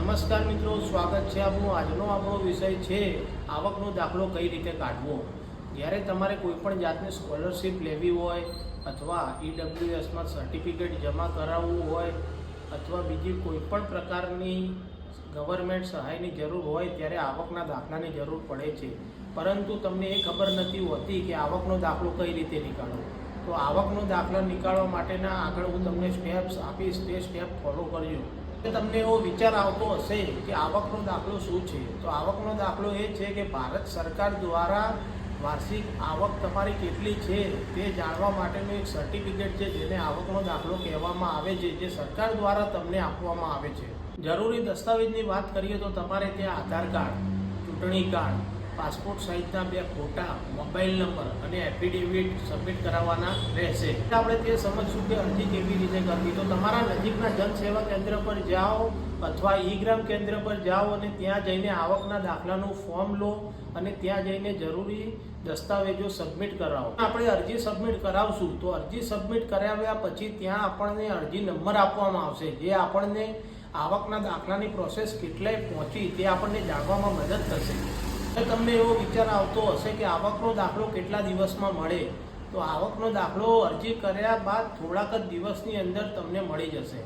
નમસ્કાર મિત્રો, સ્વાગત છે આપનું। આજનો આપણો વિષય છે આવકનો દાખલો કઈ રીતે કાઢવો। જ્યારે તમારે કોઈ પણ જાતની સ્કોલરશિપ લેવી હોય અથવા ઈડબ્લ્યુએસમાં સર્ટિફિકેટ જમા કરાવવું હોય અથવા બીજી કોઈ પણ પ્રકારની ગવર્મેન્ટ સહાયની જરૂર હોય ત્યારે આવકના દાખલાની જરૂર પડે છે, પરંતુ તમને એ ખબર નથી હોતી કે આવકનો દાખલો કઈ રીતે નીકાળવો। તો આવકનો દાખલો નીકાળવા માટેના આગળ હું તમને સ્ટેપ્સ આપીશ, તે સ્ટેપ ફોલો કરજો। તમને એવો વિચાર આવતો હશે કે આવકનો દાખલો શું છે। તો આવકનો દાખલો એ છે કે ભારત સરકાર દ્વારા વાર્ષિક આવક તમારી કેટલી છે તે જાણવા માટેનું એક સર્ટિફિકેટ છે, જેને આવકનો દાખલો કહેવામાં આવે છે, જે સરકાર દ્વારા તમને આપવામાં આવે છે। જરૂરી દસ્તાવેજની વાત કરીએ તો તમારે ત્યાં આધાર કાર્ડ, ચૂંટણી કાર્ડ, પાસપોર્ટ સાઇઝના 2 ફોટા, મોબાઈલ નંબર અને એફિડેવિટ સબમિટ કરાવવાના રહેશે। આપણે તે સમજશું કે અરજી કેવી રીતે કરવી। તો તમારા નજીકના જનસેવા કેન્દ્ર પર જાઓ અથવા ઈ ગ્રામ કેન્દ્ર પર જાઓ અને ત્યાં જઈને આવકના દાખલાનું ફોર્મ લો અને ત્યાં જઈને જરૂરી દસ્તાવેજો સબમિટ કરાવો। આપણે અરજી સબમિટ કરાવશું તો અરજી સબમિટ કરાવ્યા પછી ત્યાં આપણને અરજી નંબર આપવામાં આવશે, જે આપણને આવકના દાખલાની પ્રોસેસ કેટલાય પહોંચી તે આપણને જાણવામાં મદદ થશે। તમને એવો વિચાર આવતો હશે કે આવકનો દાખલો કેટલા દિવસમાં મળે। તો આવકનો દાખલો અરજી કર્યા બાદ થોડાક જ દિવસની અંદર તમને મળી જશે।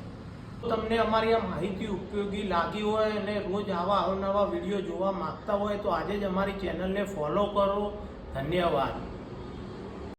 તમને અમારી આ માહિતી ઉપયોગી લાગી હોય અને રોજ આવા અવનવા વિડીયો જોવા માંગતા હોય તો આજે જ અમારી ચેનલને ફોલો કરો। ધન્યવાદ।